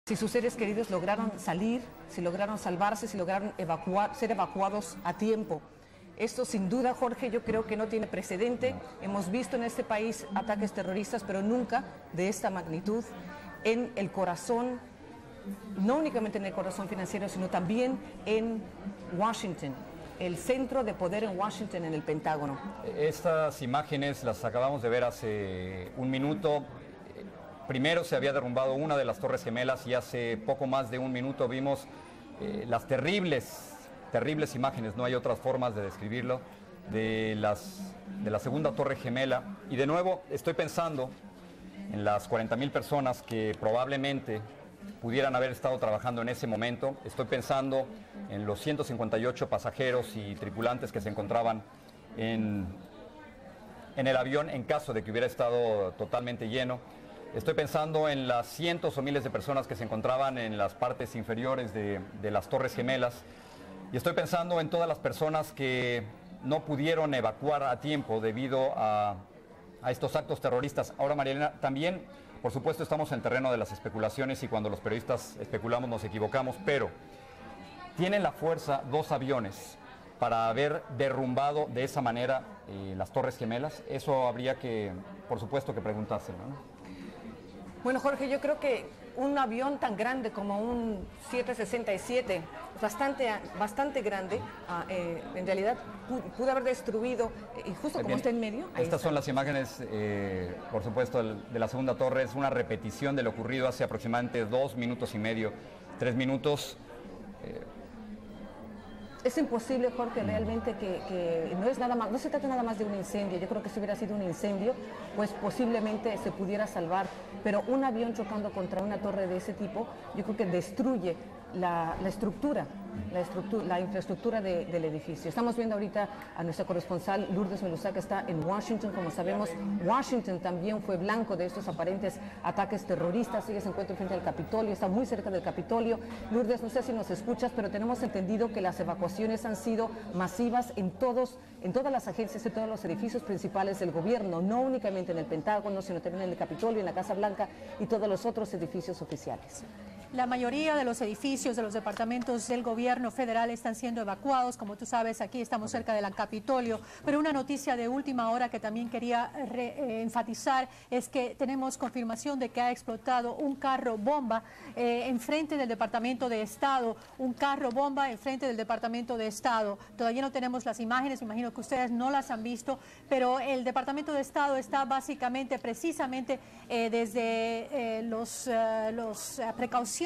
Si sus seres queridos lograron salir, si lograron salvarse, si lograron ser evacuados a tiempo. Esto sin duda, Jorge, yo creo que no tiene precedente. Hemos visto en este país ataques terroristas, pero nunca de esta magnitud en el corazón, no únicamente en el corazón financiero, sino también en Washington, el centro de poder en Washington, en el Pentágono. Estas imágenes las acabamos de ver hace un minuto. Primero se había derrumbado una de las Torres Gemelas y hace poco más de un minuto vimos las terribles imágenes, no hay otras formas de describirlo, de la segunda Torre Gemela. Y de nuevo estoy pensando en las 40,000 personas que probablemente pudieran haber estado trabajando en ese momento. Estoy pensando en los 158 pasajeros y tripulantes que se encontraban en el avión en caso de que hubiera estado totalmente lleno. Estoy pensando en las cientos o miles de personas que se encontraban en las partes inferiores de las Torres Gemelas. Y estoy pensando en todas las personas que no pudieron evacuar a tiempo debido a estos actos terroristas. Ahora, María Elena, también, por supuesto, estamos en el terreno de las especulaciones y cuando los periodistas especulamos nos equivocamos, pero tienen la fuerza dos aviones para haber derrumbado de esa manera las Torres Gemelas. Eso habría que, por supuesto, que preguntárselo, ¿no? Bueno, Jorge, yo creo que un avión tan grande como un 767, bastante grande, en realidad pudo haber destruido, y justo como está en medio. Estas son las imágenes, por supuesto, de la segunda torre. Es una repetición de lo ocurrido hace aproximadamente 2 minutos y medio, 3 minutos. Es imposible, Jorge, realmente que no es nada más, no se trata nada más de un incendio. Yo creo que si hubiera sido un incendio, pues posiblemente se pudiera salvar, pero un avión chocando contra una torre de ese tipo, yo creo que destruye la infraestructura del edificio. Estamos viendo ahorita a nuestra corresponsal Lourdes Melusá, que está en Washington. Como sabemos, Washington también fue blanco de estos aparentes ataques terroristas. Ella se encuentra frente al Capitolio, está muy cerca del Capitolio. Lourdes, no sé si nos escuchas, pero tenemos entendido que las evacuaciones han sido masivas en todas las agencias, en todos los edificios principales del gobierno, no únicamente en el Pentágono, sino también en el Capitolio, en la Casa Blanca y todos los otros edificios oficiales. La mayoría de los edificios de los departamentos del gobierno federal están siendo evacuados. Como tú sabes, aquí estamos cerca del Capitolio. Pero una noticia de última hora que también quería enfatizar es que tenemos confirmación de que ha explotado un carro bomba enfrente del Departamento de Estado. Un carro bomba enfrente del Departamento de Estado. Todavía no tenemos las imágenes, me imagino que ustedes no las han visto, pero el Departamento de Estado está básicamente, precisamente desde las precauciones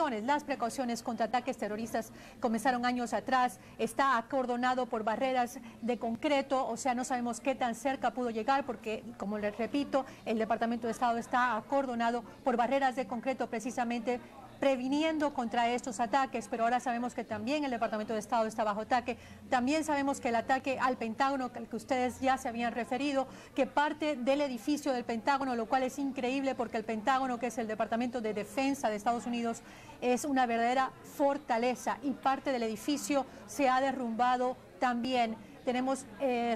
contra ataques terroristas comenzaron años atrás, está acordonado por barreras de concreto, o sea, no sabemos qué tan cerca pudo llegar porque, como les repito, el Departamento de Estado está acordonado por barreras de concreto precisamente previniendo contra estos ataques, pero ahora sabemos que también el Departamento de Estado está bajo ataque. También sabemos que el ataque al Pentágono, al que ustedes ya se habían referido, que parte del edificio del Pentágono, lo cual es increíble porque el Pentágono, que es el Departamento de Defensa de Estados Unidos, es una verdadera fortaleza y parte del edificio se ha derrumbado también. Tenemos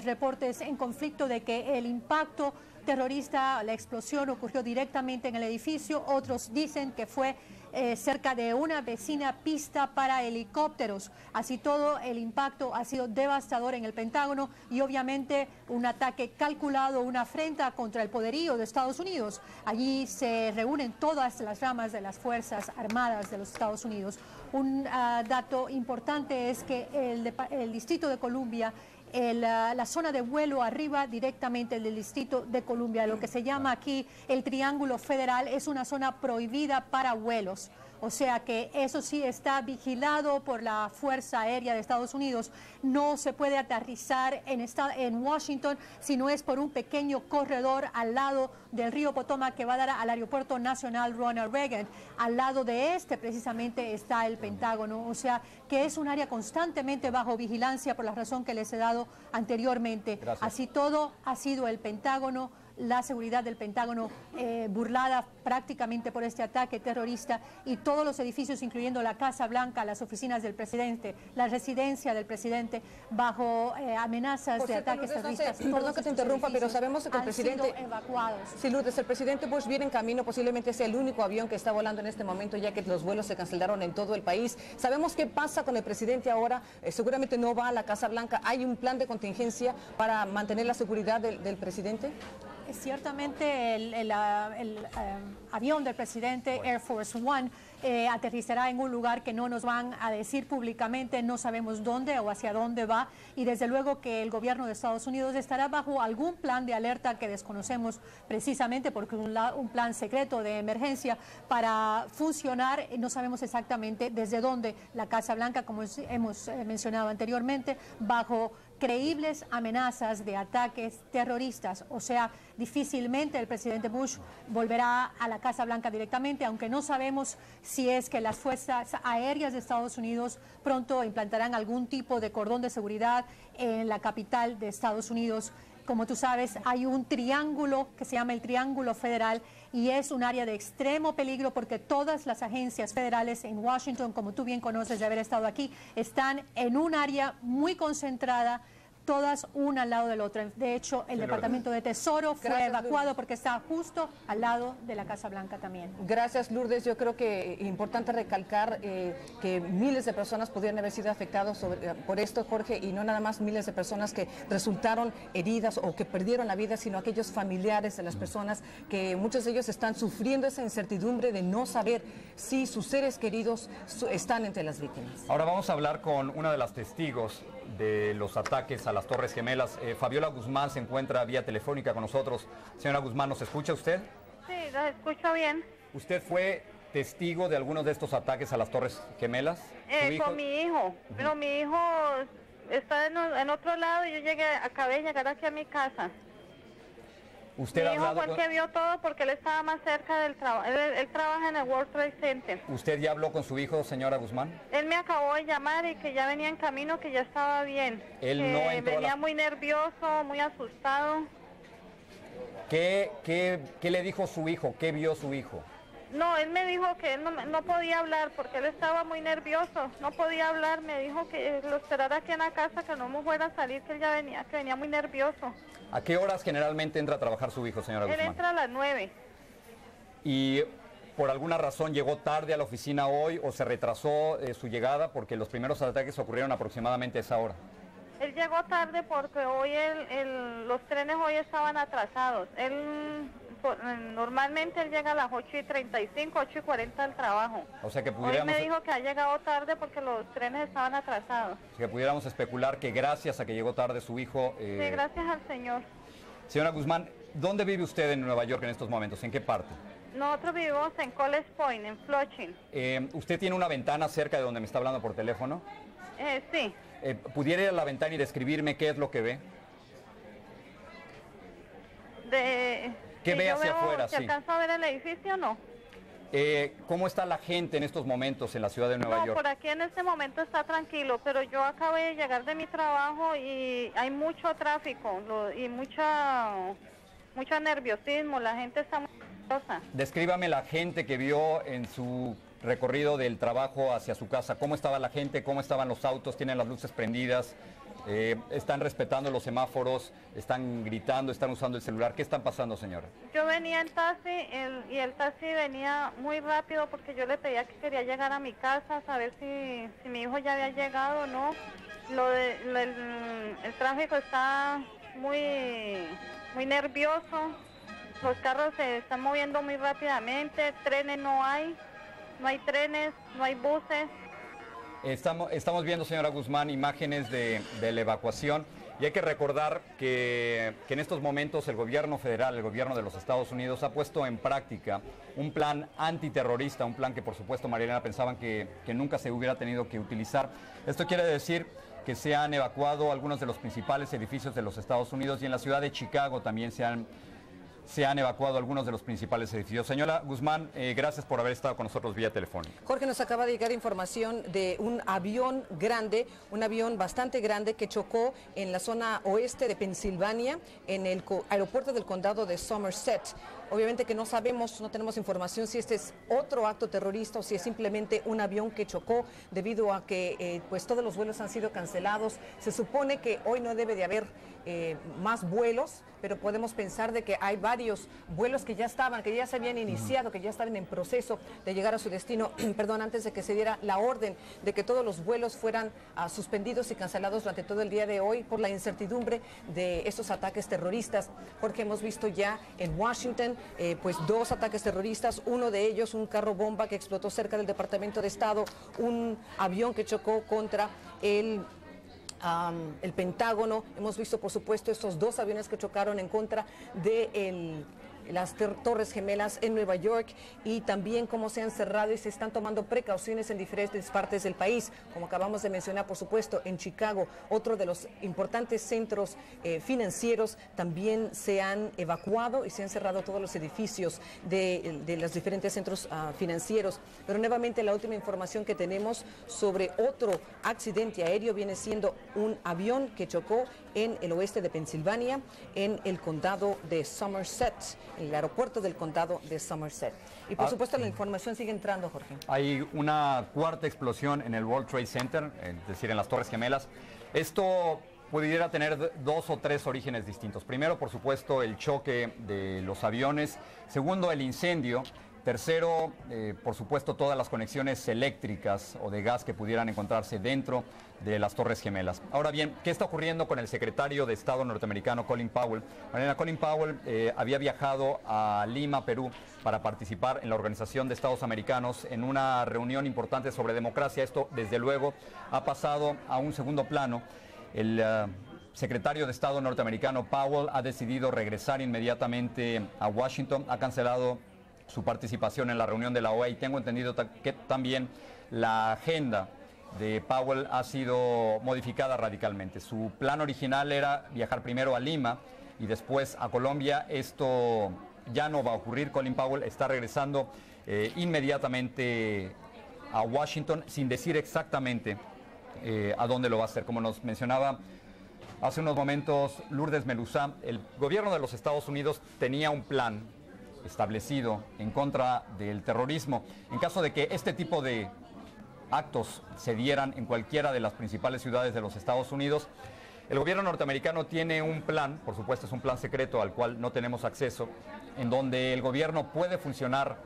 reportes en conflicto de que el impacto terrorista, la explosión ocurrió directamente en el edificio. Otros dicen que fue cerca de una vecina pista para helicópteros. Así todo, el impacto ha sido devastador en el Pentágono y obviamente un ataque calculado, una afrenta contra el poderío de Estados Unidos. Allí se reúnen todas las ramas de las Fuerzas Armadas de los Estados Unidos. Un dato importante es que el Distrito de Columbia, la zona de vuelo arriba directamente del Distrito de Columbia, lo que se llama aquí el Triángulo Federal, es una zona prohibida para vuelos. O sea que eso sí está vigilado por la Fuerza Aérea de Estados Unidos. No se puede aterrizar en Washington si no es por un pequeño corredor al lado del río Potomac que va a dar al Aeropuerto Nacional Ronald Reagan. Al lado de este precisamente está el Pentágono. O sea que es un área constantemente bajo vigilancia por la razón que les he dado anteriormente. Gracias. Así todo ha sido el Pentágono la seguridad del Pentágono burlada prácticamente por este ataque terrorista, y todos los edificios, incluyendo la Casa Blanca, las oficinas del presidente, la residencia del presidente, bajo amenazas de ataques terroristas. Perdón que te interrumpa, pero sabemos que el presidente... evacuados. Sí, Lourdes, el presidente Bush viene en camino, posiblemente sea el único avión que está volando en este momento, ya que los vuelos se cancelaron en todo el país. ¿Sabemos qué pasa con el presidente ahora? Seguramente no va a la Casa Blanca. ¿Hay un plan de contingencia para mantener la seguridad del presidente? Ciertamente el avión del presidente, Air Force One, aterrizará en un lugar que no nos van a decir públicamente, no sabemos dónde o hacia dónde va, y desde luego que el gobierno de Estados Unidos estará bajo algún plan de alerta que desconocemos precisamente porque un plan secreto de emergencia para funcionar. No sabemos exactamente desde dónde la Casa Blanca, como hemos mencionado anteriormente, bajo creíbles amenazas de ataques terroristas. O sea, difícilmente el presidente Bush volverá a la Casa Blanca directamente, aunque no sabemos si es que las fuerzas aéreas de Estados Unidos pronto implantarán algún tipo de cordón de seguridad en la capital de Estados Unidos. Como tú sabes, hay un triángulo que se llama el Triángulo Federal, y es un área de extremo peligro porque todas las agencias federales en Washington, como tú bien conoces de haber estado aquí, están en un área muy concentrada, todas una al lado del otro. De hecho, el Departamento de Tesoro fue evacuado porque está justo al lado de la Casa Blanca también. Gracias, Lourdes. Yo creo que es importante recalcar que miles de personas podrían haber sido afectadas por esto, Jorge, y no nada más miles de personas que resultaron heridas o que perdieron la vida, sino aquellos familiares de las personas que muchos de ellos están sufriendo esa incertidumbre de no saber si sus seres queridos están entre las víctimas. Ahora vamos a hablar con una de las testigos de los ataques a las Torres Gemelas. Fabiola Guzmán se encuentra vía telefónica con nosotros. Señora Guzmán, ¿nos escucha usted? Sí, la escucho bien. ¿Usted fue testigo de algunos de estos ataques a las Torres Gemelas? Con mi hijo, pero mi hijo está en otro lado y yo acabé de llegar aquí a mi casa. ¿Usted mi hijo fue el que vio todo porque él estaba más cerca del trabajo. Él trabaja en el World Trade Center. ¿Usted ya habló con su hijo, señora Guzmán? Él me acabó de llamar y que ya venía en camino, que ya estaba bien. Él no entró venía muy nervioso, muy asustado. ¿Qué le dijo su hijo? ¿Qué vio su hijo? No, él me dijo que él no podía hablar porque él estaba muy nervioso, no podía hablar. Me dijo que lo esperara aquí en la casa, que no me fuera a salir, que él ya venía, que venía muy nervioso. ¿A qué horas generalmente entra a trabajar su hijo, señora Guzmán? Él entra a las 9. ¿Y por alguna razón llegó tarde a la oficina hoy o se retrasó su llegada? Porque los primeros ataques ocurrieron aproximadamente a esa hora. Él llegó tarde porque hoy los trenes hoy estaban atrasados. Normalmente él llega a las 8:35, 8:40 al trabajo. O sea que hoy me dijo que ha llegado tarde porque los trenes estaban atrasados. O sea que pudiéramos especular que gracias a que llegó tarde su hijo... Sí, gracias al Señor. Señora Guzmán, ¿dónde vive usted en Nueva York en estos momentos? ¿En qué parte? Nosotros vivimos en College Point, en Flushing. ¿Usted tiene una ventana cerca de donde me está hablando por teléfono? Sí. ¿Pudiera ir a la ventana y describirme qué es lo que ve? ¿Qué ve hacia afuera? ¿Se alcanza a ver el edificio o no? ¿Cómo está la gente en estos momentos en la ciudad de Nueva York? Por aquí en este momento está tranquilo, pero yo acabé de llegar de mi trabajo y hay mucho tráfico y mucho nerviosismo, la gente está muy nerviosa. Descríbame la gente que vio en su recorrido del trabajo hacia su casa. ¿Cómo estaba la gente? ¿Cómo estaban los autos? ¿Tienen las luces prendidas? ¿Están respetando los semáforos? ¿Están gritando? ¿Están usando el celular? ¿Qué están pasando, señora? Yo venía en taxi y el taxi venía muy rápido porque yo le pedía que quería llegar a mi casa, saber si mi hijo ya había llegado o no. El tráfico está muy nervioso, los carros se están moviendo muy rápidamente, trenes no hay trenes, no hay buses. Estamos viendo, señora Guzmán, imágenes de la evacuación y hay que recordar que en estos momentos el gobierno federal, el gobierno de los Estados Unidos ha puesto en práctica un plan antiterrorista, un plan que por supuesto Marilena pensaban que nunca se hubiera tenido que utilizar. Esto quiere decir que se han evacuado algunos de los principales edificios de los Estados Unidos y en la ciudad de Chicago también se se han evacuado algunos de los principales edificios. Señora Guzmán, gracias por haber estado con nosotros vía telefónica. Jorge, nos acaba de llegar información de un avión grande, un avión bastante grande que chocó en la zona oeste de Pensilvania, en el aeropuerto del condado de Somerset. Obviamente que no sabemos, no tenemos información si este es otro acto terrorista o si es simplemente un avión que chocó debido a que pues todos los vuelos han sido cancelados. Se supone que hoy no debe de haber más vuelos, pero podemos pensar de que hay varios vuelos que ya se habían iniciado, que ya estaban en proceso de llegar a su destino, perdón, antes de que se diera la orden de que todos los vuelos fueran suspendidos y cancelados durante todo el día de hoy por la incertidumbre de estos ataques terroristas, porque hemos visto ya en Washington pues 2 ataques terroristas, uno de ellos un carro bomba que explotó cerca del Departamento de Estado, un avión que chocó contra el Pentágono. Hemos visto, por supuesto, estos 2 aviones que chocaron en contra de las Torres Gemelas en Nueva York, y también cómo se han cerrado y se están tomando precauciones en diferentes partes del país, como acabamos de mencionar, por supuesto, en Chicago, otro de los importantes centros financieros, también se han evacuado y se han cerrado todos los edificios de los diferentes centros financieros. Pero nuevamente la última información que tenemos sobre otro accidente aéreo viene siendo un avión que chocó en el oeste de Pensilvania, en el condado de Somerset, en el aeropuerto del condado de Somerset. Y por supuesto la información sigue entrando, Jorge. Hay una 4ª explosión en el World Trade Center, es decir, en las Torres Gemelas. Esto pudiera tener 2 o 3 orígenes distintos. Primero, por supuesto, el choque de los aviones. Segundo, el incendio. Tercero, por supuesto, todas las conexiones eléctricas o de gas que pudieran encontrarse dentro de las Torres Gemelas. Ahora bien, ¿qué está ocurriendo con el secretario de Estado norteamericano, Colin Powell? Colin Powell había viajado a Lima, Perú, para participar en la Organización de Estados Americanos en una reunión importante sobre democracia. Esto, desde luego, ha pasado a un segundo plano. El secretario de Estado norteamericano, Powell, ha decidido regresar inmediatamente a Washington, ha cancelado su participación en la reunión de la OEA, y tengo entendido que también la agenda de Powell ha sido modificada radicalmente. Su plan original era viajar primero a Lima y después a Colombia. Esto ya no va a ocurrir. Colin Powell está regresando inmediatamente a Washington, sin decir exactamente a dónde lo va a hacer. Como nos mencionaba hace unos momentos Lourdes Melusá, el gobierno de los Estados Unidos tenía un plan establecido en contra del terrorismo. En caso de que este tipo de actos se dieran en cualquiera de las principales ciudades de los Estados Unidos, el gobierno norteamericano tiene un plan, por supuesto es un plan secreto al cual no tenemos acceso, en donde el gobierno puede funcionar,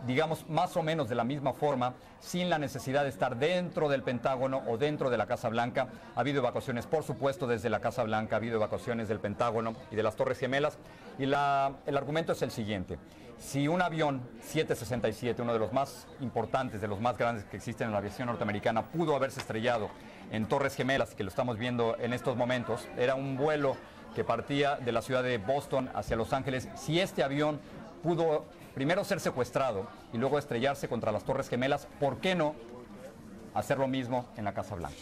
digamos, más o menos de la misma forma, sin la necesidad de estar dentro del Pentágono o dentro de la Casa Blanca. Ha habido evacuaciones, por supuesto, desde la Casa Blanca, ha habido evacuaciones del Pentágono y de las Torres Gemelas, y el argumento es el siguiente. Si un avión 767, uno de los más importantes, de los más grandes que existen en la aviación norteamericana, pudo haberse estrellado en Torres Gemelas, que lo estamos viendo en estos momentos, era un vuelo que partía de la ciudad de Boston hacia Los Ángeles. Si este avión pudo primero ser secuestrado y luego estrellarse contra las Torres Gemelas, ¿por qué no hacer lo mismo en la Casa Blanca?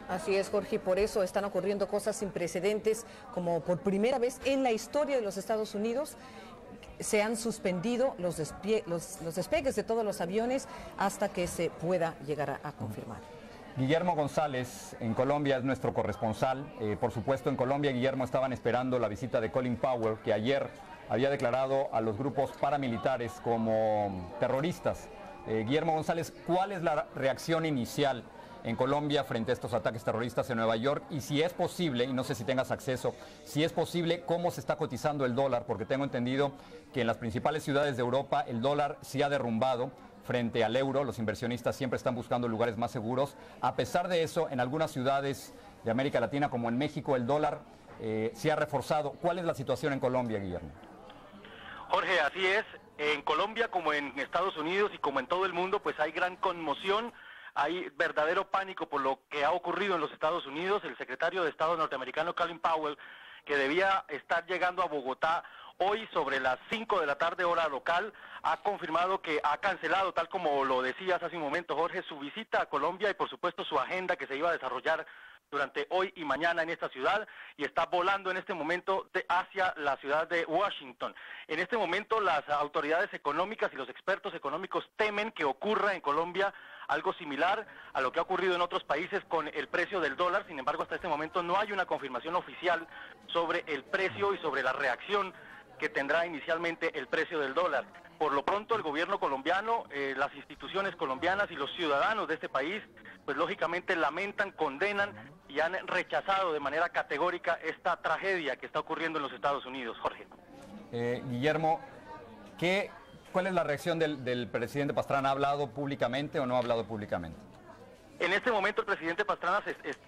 Así es, Jorge, y por eso están ocurriendo cosas sin precedentes, como por primera vez en la historia de los Estados Unidos se han suspendido los despegues de todos los aviones hasta que se pueda llegar a confirmar. Guillermo González, en Colombia, es nuestro corresponsal. Por supuesto, en Colombia, Guillermo, estaban esperando la visita de Colin Powell, que ayer había declarado a los grupos paramilitares como terroristas. Guillermo González, ¿cuál es la reacción inicial en Colombia frente a estos ataques terroristas en Nueva York? Y si es posible, y no sé si tengas acceso, si es posible, ¿cómo se está cotizando el dólar? Porque tengo entendido que en las principales ciudades de Europa el dólar se ha derrumbado frente al euro. Los inversionistas siempre están buscando lugares más seguros. A pesar de eso, en algunas ciudades de América Latina, como en México, el dólar se ha reforzado. ¿Cuál es la situación en Colombia, Guillermo? Jorge, así es. En Colombia, como en Estados Unidos y como en todo el mundo, pues hay gran conmoción, hay verdadero pánico por lo que ha ocurrido en los Estados Unidos. El secretario de Estado norteamericano, Colin Powell, que debía estar llegando a Bogotá hoy sobre las 5 de la tarde hora local, ha confirmado que ha cancelado, tal como lo decías hace un momento, Jorge, su visita a Colombia y por supuesto su agenda que se iba a desarrollar durante hoy y mañana en esta ciudad y está volando en este momento hacia la ciudad de Washington. En este momento las autoridades económicas y los expertos económicos temen que ocurra en Colombia algo similar a lo que ha ocurrido en otros países con el precio del dólar. Sin embargo, hasta este momento no hay una confirmación oficial sobre el precio y sobre la reacción que tendrá inicialmente el precio del dólar. Por lo pronto, el gobierno colombiano, las instituciones colombianas y los ciudadanos de este país, pues lógicamente lamentan, condenan y han rechazado de manera categórica esta tragedia que está ocurriendo en los Estados Unidos. Jorge. Guillermo, ¿cuál es la reacción del presidente Pastrana? ¿Ha hablado públicamente o no ha hablado públicamente? En este momento el presidente Pastrana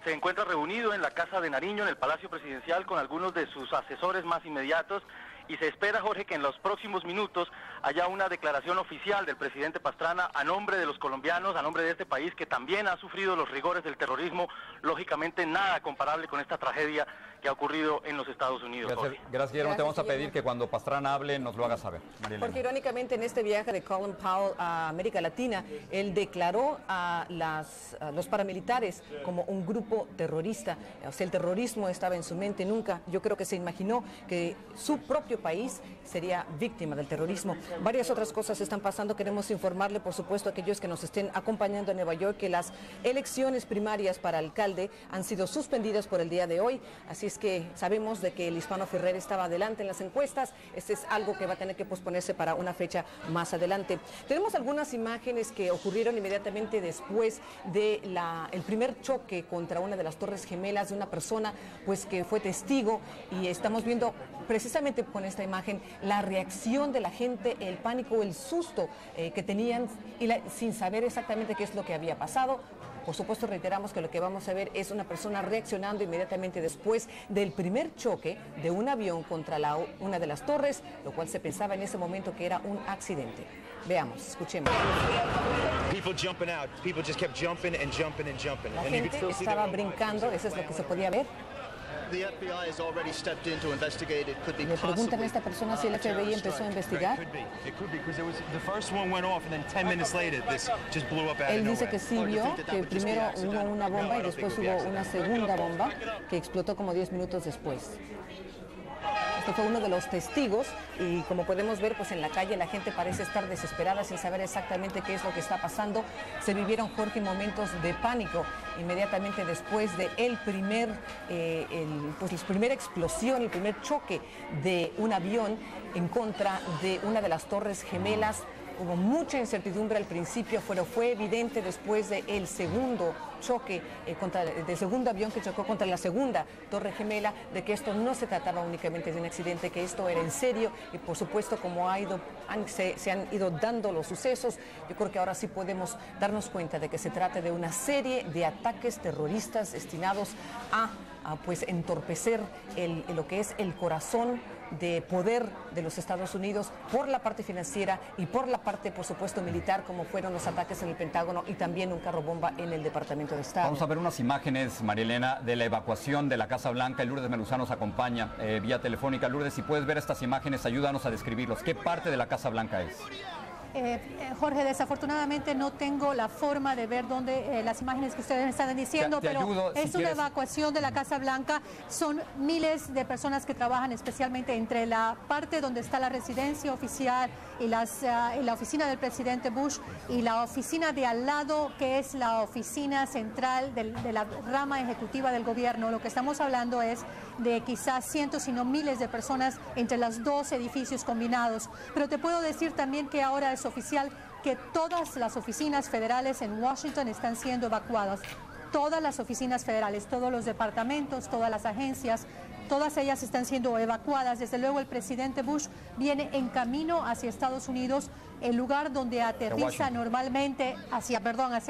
se encuentra reunido en la Casa de Nariño, en el Palacio Presidencial, con algunos de sus asesores más inmediatos, y se espera, Jorge, que en los próximos minutos haya una declaración oficial del presidente Pastrana a nombre de los colombianos, a nombre de este país que también ha sufrido los rigores del terrorismo, lógicamente nada comparable con esta tragedia que ha ocurrido en los Estados Unidos. Gracias, Guillermo. Te vamos a pedir que cuando Pastrana hable nos lo haga saber. Porque irónicamente en este viaje de Colin Powell a América Latina, él declaró a los paramilitares como un grupo terrorista. O sea, el terrorismo estaba en su mente nunca. Yo creo que se imaginó que su propio país sería víctima del terrorismo. Varias otras cosas están pasando. Queremos informarle, por supuesto, a aquellos que nos estén acompañando en Nueva York, que las elecciones primarias para alcalde han sido suspendidas por el día de hoy. Así es que sabemos de que el Hispano Ferrer estaba adelante en las encuestas. Este es algo que va a tener que posponerse para una fecha más adelante. Tenemos algunas imágenes que ocurrieron inmediatamente después de el primer choque contra una de las Torres Gemelas de una persona pues que fue testigo, y estamos viendo precisamente con esta imagen la reacción de la gente, el pánico, el susto que tenían sin saber exactamente qué es lo que había pasado. Por supuesto, reiteramos que lo que vamos a ver es una persona reaccionando inmediatamente después del primer choque de un avión contra una de las torres, lo cual se pensaba en ese momento que era un accidente. Veamos, escuchemos. La gente estaba brincando, eso es lo que se podía ver. Le preguntan a esta persona si el FBI empezó a investigar. Él dice que sí vio, que primero hubo una bomba y después hubo una segunda bomba que explotó como 10 minutos después. Este fue uno de los testigos y como podemos ver, pues en la calle la gente parece estar desesperada sin saber exactamente qué es lo que está pasando. Se vivieron, Jorge, momentos de pánico inmediatamente después de la primera explosión, el primer choque de un avión en contra de una de las Torres Gemelas. Hubo mucha incertidumbre al principio, pero fue evidente después del segundo choque, del segundo avión que chocó contra la segunda Torre Gemela, de que esto no se trataba únicamente de un accidente, que esto era en serio. Y por supuesto, como se han ido dando los sucesos, yo creo que ahora sí podemos darnos cuenta de que se trata de una serie de ataques terroristas destinados a pues entorpecer lo que es el corazón de poder de los Estados Unidos por la parte financiera y por la parte, por supuesto, militar, como fueron los ataques en el Pentágono y también un carro bomba en el Departamento de Estado. Vamos a ver unas imágenes, María Elena, de la evacuación de la Casa Blanca. Lourdes Meluzano nos acompaña vía telefónica. Lourdes, si puedes ver estas imágenes, ayúdanos a describirlos. ¿Qué parte de la Casa Blanca es? Jorge, desafortunadamente no tengo la forma de ver dónde las imágenes que ustedes me están diciendo, pero ayudo, es una evacuación de la Casa Blanca. Son miles de personas que trabajan especialmente entre la parte donde está la residencia oficial y la oficina del presidente Bush y la oficina de al lado, que es la oficina central de la rama ejecutiva del gobierno. Lo que estamos hablando es de quizás cientos, si no miles de personas entre los dos edificios combinados. Pero te puedo decir también que ahora es oficial que todas las oficinas federales en Washington están siendo evacuadas. Todas las oficinas federales, todos los departamentos, todas las agencias, todas ellas están siendo evacuadas. Desde luego el presidente Bush viene en camino hacia Estados Unidos, el lugar donde aterriza normalmente, hacia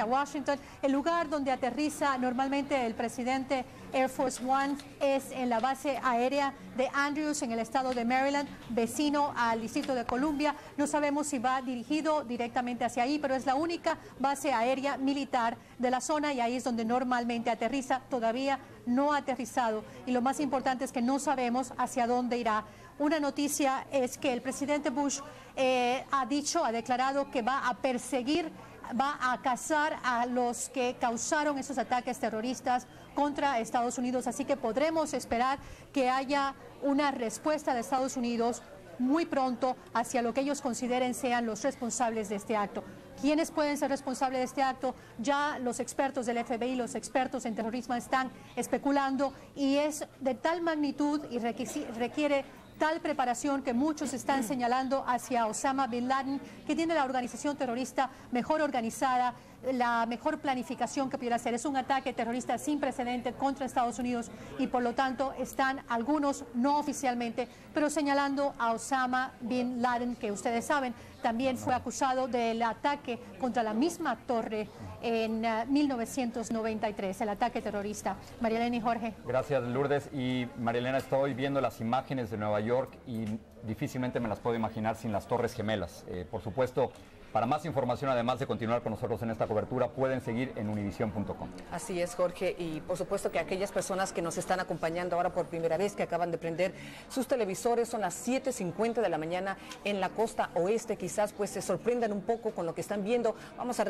Washington. El lugar donde aterriza normalmente el presidente Air Force One es en la base aérea de Andrews, en el estado de Maryland, vecino al Distrito de Columbia. No sabemos si va dirigido directamente hacia ahí, pero es la única base aérea militar de la zona y ahí es donde normalmente aterriza. Todavía no ha aterrizado y lo más importante es que no sabemos hacia dónde irá. Una noticia es que el presidente Bush ha declarado que va a perseguir va a cazar a los que causaron esos ataques terroristas contra Estados Unidos. Así que podremos esperar que haya una respuesta de Estados Unidos muy pronto hacia lo que ellos consideren sean los responsables de este acto. ¿Quiénes pueden ser responsables de este acto? Ya los expertos del FBI, los expertos en terrorismo están especulando, y es de tal magnitud y requiere tal preparación que muchos están señalando hacia Osama Bin Laden, que tiene la organización terrorista mejor organizada, la mejor planificación que pudiera hacer. Es un ataque terrorista sin precedente contra Estados Unidos, y por lo tanto están algunos, no oficialmente, pero señalando a Osama Bin Laden, que ustedes saben también fue acusado del ataque contra la misma torre en 1993, el ataque terrorista. María Elena y Jorge. Gracias, Lourdes. Y María Elena, estoy viendo las imágenes de Nueva York y difícilmente me las puedo imaginar sin las Torres Gemelas. Por supuesto, para más información, además de continuar con nosotros en esta cobertura, pueden seguir en univision.com. Así es, Jorge, y por supuesto que aquellas personas que nos están acompañando ahora por primera vez, que acaban de prender sus televisores, son las 7:50 de la mañana en la costa oeste, quizás pues se sorprendan un poco con lo que están viendo. Vamos a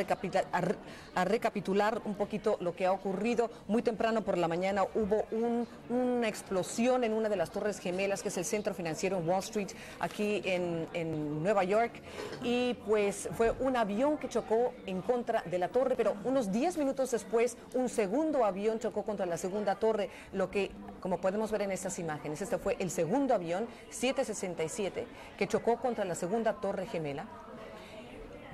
recapitular un poquito lo que ha ocurrido. Muy temprano por la mañana hubo una explosión en una de las Torres Gemelas, que es el centro financiero en Wall Street, aquí en Nueva York, y pues fue un avión que chocó en contra de la torre, pero unos 10 minutos después un segundo avión chocó contra la segunda torre, lo que, como podemos ver en estas imágenes, este fue el segundo avión, 767, que chocó contra la segunda torre gemela,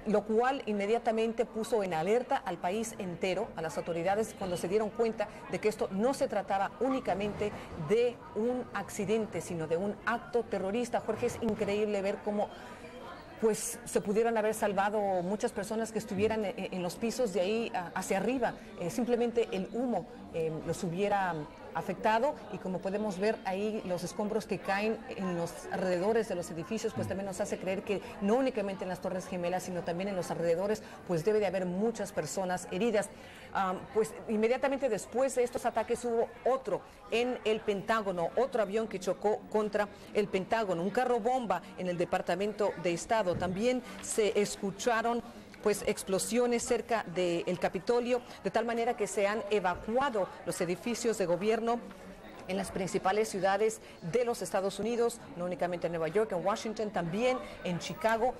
lo cual inmediatamente puso en alerta al país entero, a las autoridades, cuando se dieron cuenta de que esto no se trataba únicamente de un accidente, sino de un acto terrorista. Jorge, es increíble ver cómo pues se pudieran haber salvado muchas personas que estuvieran en los pisos de ahí hacia arriba. Simplemente el humo los hubiera afectado, y como podemos ver ahí, los escombros que caen en los alrededores de los edificios, pues también nos hace creer que no únicamente en las Torres Gemelas, sino también en los alrededores, pues debe de haber muchas personas heridas. Pues inmediatamente después de estos ataques hubo otro en el Pentágono, otro avión que chocó contra el Pentágono, un carro bomba en el Departamento de Estado. También se escucharon pues explosiones cerca del Capitolio, de tal manera que se han evacuado los edificios de gobierno en las principales ciudades de los Estados Unidos, no únicamente en Nueva York, en Washington, también en Chicago.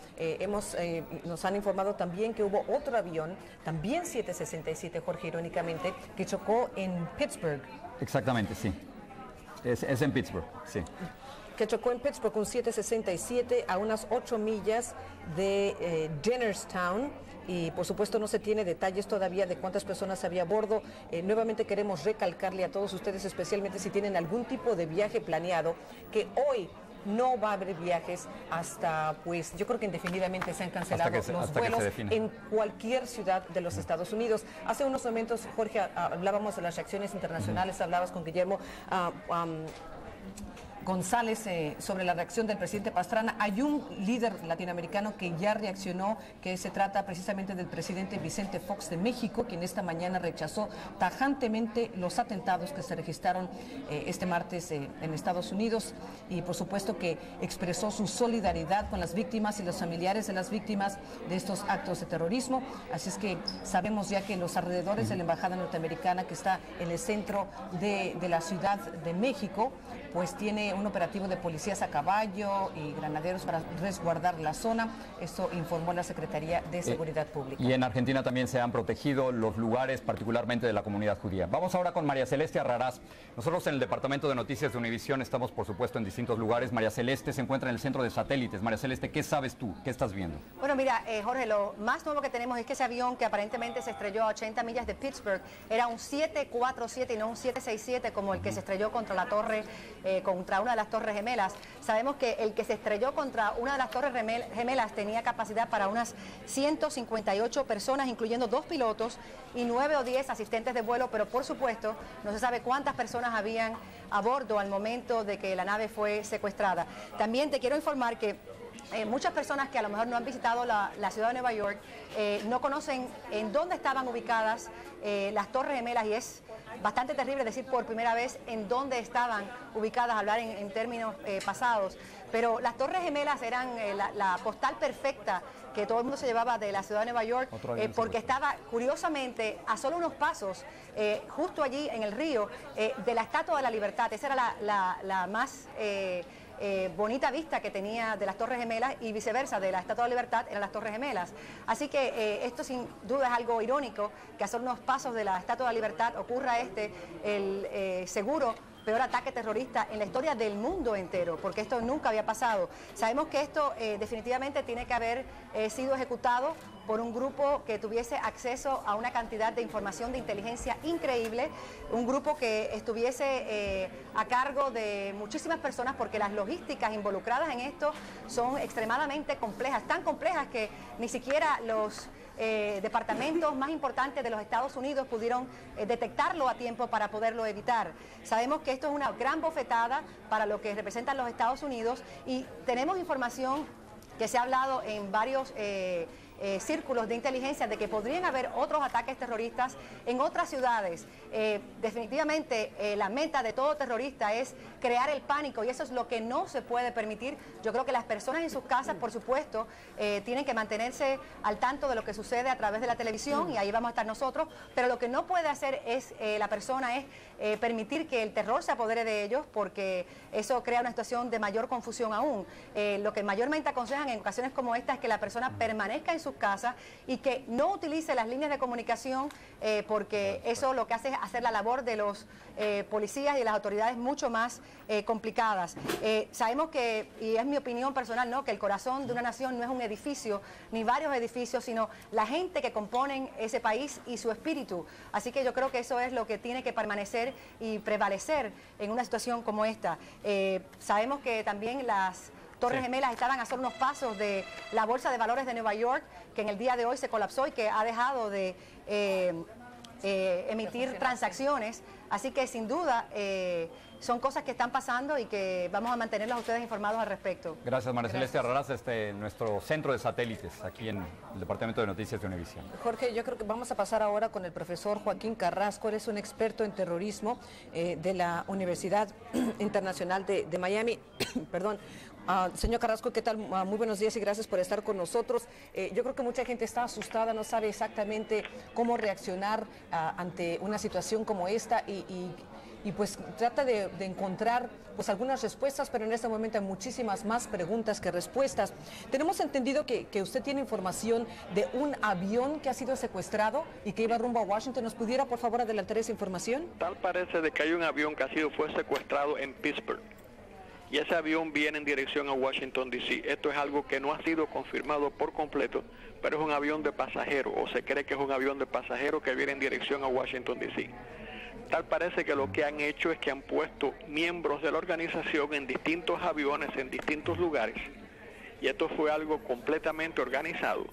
Nos han informado también que hubo otro avión, también 767, Jorge, irónicamente, que chocó en Pittsburgh. Exactamente, sí. Es en Pittsburgh, sí. Que chocó en Pittsburgh, un 767 a unas 8 millas de Jennerstown, y por supuesto no se tiene detalles todavía de cuántas personas había a bordo. Nuevamente queremos recalcarle a todos ustedes, especialmente si tienen algún tipo de viaje planeado, que hoy no va a haber viajes hasta, pues, yo creo que indefinidamente se han cancelado los vuelos en cualquier ciudad de los Estados Unidos. Hace unos momentos, Jorge, hablábamos de las reacciones internacionales, hablabas con Guillermo González sobre la reacción del presidente Pastrana. Hay un líder latinoamericano que ya reaccionó, que se trata precisamente del presidente Vicente Fox de México, quien esta mañana rechazó tajantemente los atentados que se registraron este martes en Estados Unidos, y por supuesto que expresó su solidaridad con las víctimas y los familiares de las víctimas de estos actos de terrorismo. Así es que sabemos ya que los alrededores de la embajada norteamericana, que está en el centro de la Ciudad de México, pues tiene un operativo de policías a caballo y granaderos para resguardar la zona. Esto informó la Secretaría de Seguridad Pública. Y en Argentina también se han protegido los lugares, particularmente de la comunidad judía. Vamos ahora con María Celeste Arrarás. Nosotros en el Departamento de Noticias de Univisión estamos, por supuesto, en distintos lugares. María Celeste se encuentra en el centro de satélites. María Celeste, ¿qué sabes tú? ¿Qué estás viendo? Bueno, mira, Jorge, lo más nuevo que tenemos es que ese avión que aparentemente se estrelló a 80 millas de Pittsburgh era un 747 y no un 767 como el que se estrelló contra la torre, contra una de las torres gemelas. Sabemos que el que se estrelló contra una de las torres gemelas tenía capacidad para unas 158 personas, incluyendo 2 pilotos y 9 o 10 asistentes de vuelo, pero por supuesto no se sabe cuántas personas habían a bordo al momento de que la nave fue secuestrada. También te quiero informar que muchas personas que a lo mejor no han visitado la ciudad de Nueva York no conocen en dónde estaban ubicadas las Torres Gemelas, y es bastante terrible decir por primera vez en dónde estaban ubicadas, hablar en términos pasados. Pero las Torres Gemelas eran la postal perfecta que todo el mundo se llevaba de la ciudad de Nueva York, porque estaba curiosamente a solo unos pasos, justo allí en el río, de la Estatua de la Libertad. Esa era la más bonita vista que tenía de las Torres Gemelas, y viceversa, de la Estatua de la Libertad eran las Torres Gemelas. Así que esto sin duda es algo irónico, que a solo unos pasos de la Estatua de la Libertad ocurra el seguro peor ataque terrorista en la historia del mundo entero, porque esto nunca había pasado. Sabemos que esto definitivamente tiene que haber sido ejecutado por un grupo que tuviese acceso a una cantidad de información de inteligencia increíble, un grupo que estuviese a cargo de muchísimas personas, porque las logísticas involucradas en esto son extremadamente complejas, tan complejas que ni siquiera los departamentos más importantes de los Estados Unidos pudieron detectarlo a tiempo para poderlo evitar. Sabemos que esto es una gran bofetada para lo que representan los Estados Unidos, y tenemos información que se ha hablado en varios círculos de inteligencia de que podrían haber otros ataques terroristas en otras ciudades. Definitivamente la meta de todo terrorista es crear el pánico, y eso es lo que no se puede permitir. Yo creo que las personas en sus casas, por supuesto, tienen que mantenerse al tanto de lo que sucede a través de la televisión, y ahí vamos a estar nosotros, pero lo que no puede hacer es la persona es permitir que el terror se apodere de ellos, porque eso crea una situación de mayor confusión aún. Lo que mayormente aconsejan en ocasiones como esta es que la persona permanezca en sus casas y que no utilice las líneas de comunicación, porque eso lo que hace es hacer la labor de los policías y de las autoridades mucho más complicadas. Sabemos que, y es mi opinión personal, ¿no?, que el corazón de una nación no es un edificio ni varios edificios, sino la gente que componen ese país y su espíritu. Así que yo creo que eso es lo que tiene que permanecer y prevalecer en una situación como esta. Sabemos que también las Torres Gemelas estaban a solo unos pasos de la Bolsa de Valores de Nueva York, que en el día de hoy se colapsó y que ha dejado de emitir transacciones. Así que sin duda son cosas que están pasando y que vamos a mantenerlos a ustedes informados al respecto. Gracias, María Celeste Arraraz, nuestro centro de satélites aquí en el Departamento de Noticias de Univisión. Jorge, yo creo que vamos a pasar ahora con el profesor Joaquín Carrasco. Él es un experto en terrorismo de la Universidad Internacional de Miami. Perdón. Señor Carrasco, ¿qué tal? Muy buenos días y gracias por estar con nosotros. Yo creo que mucha gente está asustada, no sabe exactamente cómo reaccionar ante una situación como esta, y pues trata de encontrar pues algunas respuestas, pero en este momento hay muchísimas más preguntas que respuestas. Tenemos entendido que usted tiene información de un avión que ha sido secuestrado y que iba rumbo a Washington. ¿Nos pudiera, por favor, adelantar esa información? Tal parece de que hay un avión que fue secuestrado en Pittsburgh, y ese avión viene en dirección a Washington, D.C. Esto es algo que no ha sido confirmado por completo, pero es un avión de pasajeros, o se cree que es un avión de pasajeros que viene en dirección a Washington, D.C. Tal parece que lo que han hecho es que han puesto miembros de la organización en distintos aviones, en distintos lugares, y esto fue algo completamente organizado.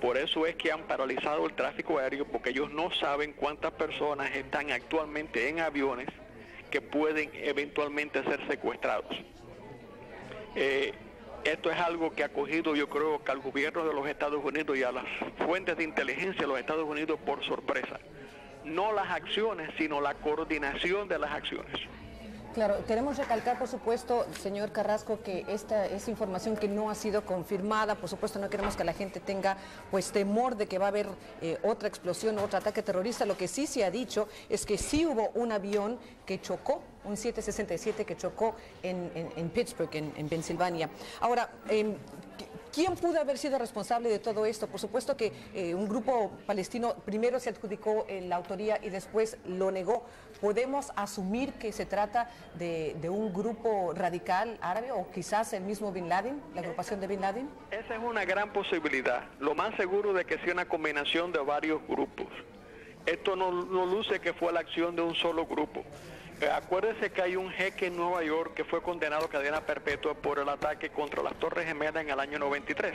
Por eso es que han paralizado el tráfico aéreo, porque ellos no saben cuántas personas están actualmente en aviones que pueden eventualmente ser secuestrados. Esto es algo que ha cogido, yo creo, que al gobierno de los Estados Unidos y a las fuentes de inteligencia de los Estados Unidos por sorpresa. No las acciones, sino la coordinación de las acciones. Claro, queremos recalcar, por supuesto, señor Carrasco, que esta es información que no ha sido confirmada. Por supuesto, no queremos que la gente tenga pues temor de que va a haber otra explosión, otro ataque terrorista. Lo que sí se ha dicho es que sí hubo un avión que chocó, un 767 que chocó en Pittsburgh, en Pensilvania. Ahora, ¿quién pudo haber sido responsable de todo esto? Por supuesto que un grupo palestino primero se adjudicó la autoría y después lo negó. ¿Podemos asumir que se trata de un grupo radical árabe o quizás el mismo Bin Laden, la agrupación de Bin Laden? Esa es una gran posibilidad. Lo más seguro de que sea una combinación de varios grupos. Esto no luce que fue la acción de un solo grupo. Acuérdese que hay un jeque en Nueva York que fue condenado a cadena perpetua por el ataque contra las Torres Gemelas en el año 93.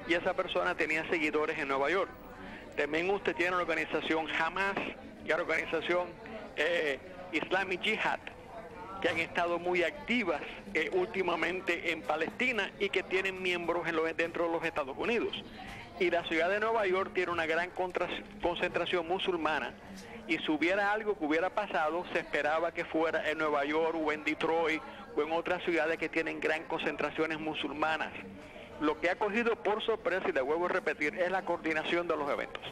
Y esa persona tenía seguidores en Nueva York. También usted tiene una organización Hamas y la organización Islamic Jihad, que han estado muy activas últimamente en Palestina y que tienen miembros dentro de los Estados Unidos. Y la ciudad de Nueva York tiene una gran concentración musulmana. Y si hubiera algo que hubiera pasado, se esperaba que fuera en Nueva York o en Detroit o en otras ciudades que tienen gran concentraciones musulmanas. Lo que ha cogido por sorpresa, y le vuelvo a repetir, es la coordinación de los eventos.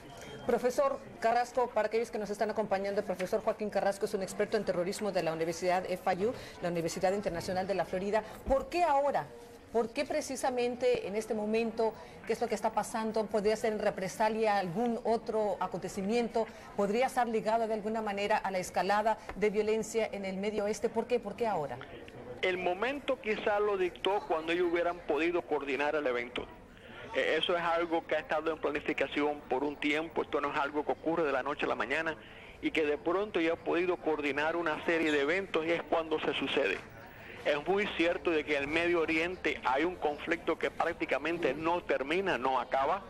Profesor Carrasco, para aquellos que nos están acompañando, el profesor Joaquín Carrasco es un experto en terrorismo de la Universidad FIU, la Universidad Internacional de la Florida. ¿Por qué ahora? ¿Por qué precisamente en este momento? ¿Qué es lo que está pasando? ¿Podría ser en represalia a algún otro acontecimiento? ¿Podría estar ligado de alguna manera a la escalada de violencia en el Medio Oeste? ¿Por qué? ¿Por qué ahora? El momento quizá lo dictó cuando ellos hubieran podido coordinar el evento. Eso es algo que ha estado en planificación por un tiempo, esto no es algo que ocurre de la noche a la mañana, y que de pronto ya ha podido coordinar una serie de eventos y es cuando se sucede. Es muy cierto de que en el Medio Oriente hay un conflicto que prácticamente no termina, no acaba.